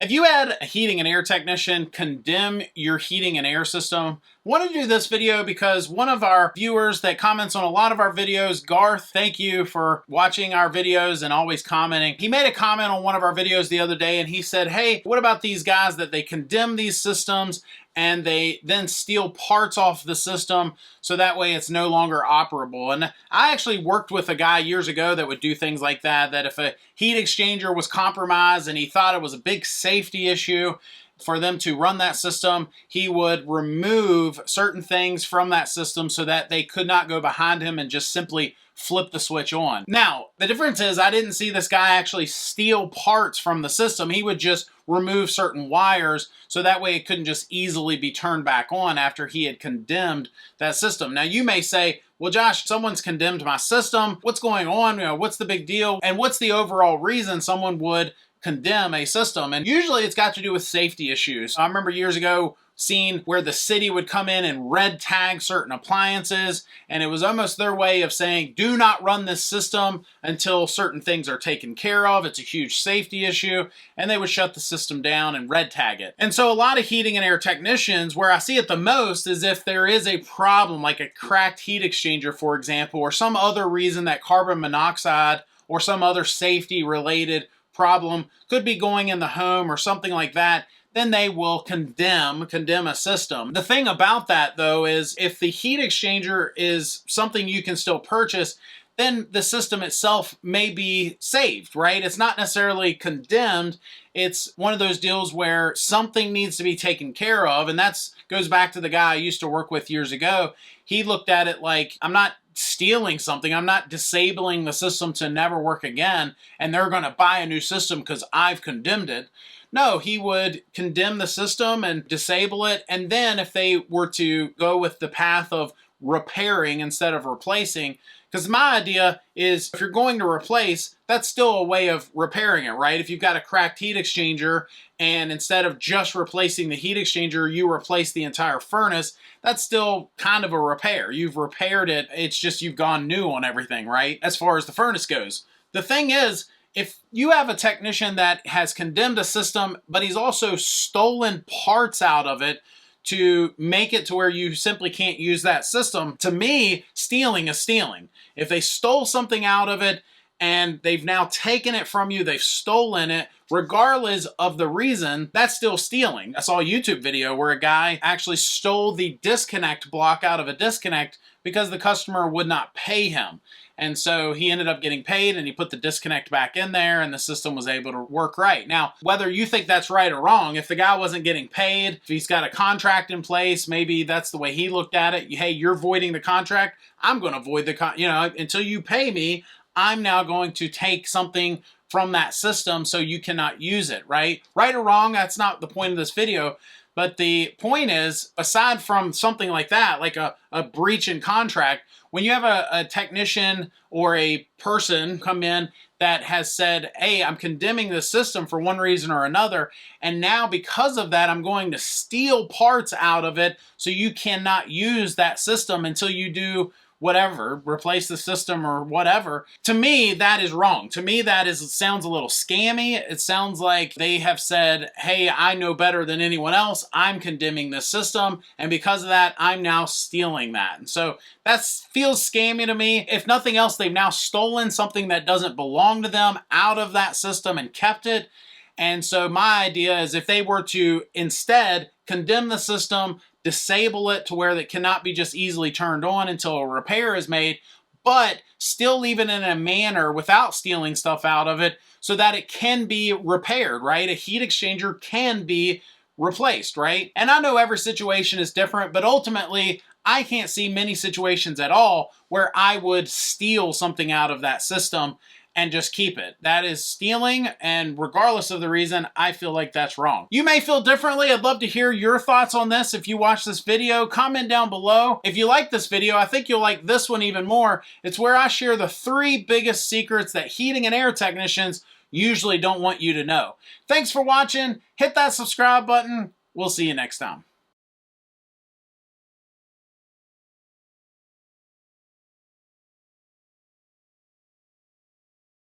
If you had a heating and air technician condemn your heating and air system, I want to do this video because one of our viewers that comments on a lot of our videos, Garth, thank you for watching our videos and always commenting. He made a comment on one of our videos the other day and he said, hey, what about these guys that they condemn these systems and they then steal parts off the system so that way it's no longer operable? And I actually worked with a guy years ago that would do things like that, that if a heat exchanger was compromised and he thought it was a big safety issue for them to run that system, he would remove certain things from that system so that they could not go behind him and just simply flip the switch on. Now, the difference is I didn't see this guy actually steal parts from the system. He would just remove certain wires so that way it couldn't just easily be turned back on after he had condemned that system. Now, you may say, well, Josh, someone's condemned my system. What's going on? You know, what's the big deal? And what's the overall reason someone would condemn a system? And usually it's got to do with safety issues. I remember years ago seeing where the city would come in and red tag certain appliances, and it was almost their way of saying, do not run this system until certain things are taken care of. It's a huge safety issue, and they would shut the system down and red tag it. And so a lot of heating and air technicians, where I see it the most is if there is a problem, like a cracked heat exchanger, for example, or some other reason that carbon monoxide or some other safety related problem could be going in the home or something like that, then they will condemn a system. The thing about that, though, is if the heat exchanger is something you can still purchase, then the system itself may be saved, right? It's not necessarily condemned. It's one of those deals where something needs to be taken care of, and that goes back to the guy I used to work with years ago. He looked at it like, I'm not stealing something, I'm not disabling the system to never work again, and they're going to buy a new system because I've condemned it. No, he would condemn the system and disable it, and then if they were to go with the path of repairing instead of replacing, because my idea is if you're going to replace, that's still a way of repairing it, right? If you've got a cracked heat exchanger and instead of just replacing the heat exchanger, you replace the entire furnace, that's still kind of a repair. You've repaired it, it's just you've gone new on everything, right? As far as the furnace goes. The thing is, if you have a technician that has condemned a system, but he's also stolen parts out of it to make it to where you simply can't use that system, to me, stealing is stealing. If they stole something out of it and they've now taken it from you, they've stolen it, regardless of the reason, that's still stealing. I saw a YouTube video where a guy actually stole the disconnect block out of a disconnect because the customer would not pay him. And so he ended up getting paid and he put the disconnect back in there and the system was able to work right. Now, whether you think that's right or wrong, if the guy wasn't getting paid, if he's got a contract in place, maybe that's the way he looked at it. Hey, you're voiding the contract. I'm going to void the until you pay me, I'm now going to take something from that system so you cannot use it, right? Right or wrong, that's not the point of this video. But the point is, aside from something like that, like a breach in contract, when you have a technician or a person come in that has said, hey, I'm condemning the system for one reason or another, and now because of that, I'm going to steal parts out of it so you cannot use that system until you do whatever, replace the system or whatever. To me, that is wrong. To me, it sounds a little scammy. It sounds like they have said, hey, I know better than anyone else. I'm condemning this system. And because of that, I'm now stealing that. And so that feels scammy to me. If nothing else, they've now stolen something that doesn't belong to them out of that system and kept it. And so my idea is if they were to instead condemn the system, disable it to where it cannot be just easily turned on until a repair is made, but still leave it in a manner without stealing stuff out of it so that it can be repaired, right? A heat exchanger can be replaced, right? And I know every situation is different, but ultimately, I can't see many situations at all where I would steal something out of that system and just keep it. That is stealing, and regardless of the reason, I feel like that's wrong. You may feel differently. I'd love to hear your thoughts on this. If you watch this video, comment down below. If you like this video, I think you'll like this one even more. It's where I share the 3 biggest secrets that heating and air technicians usually don't want you to know. Thanks for watching. Hit that subscribe button. We'll see you next time.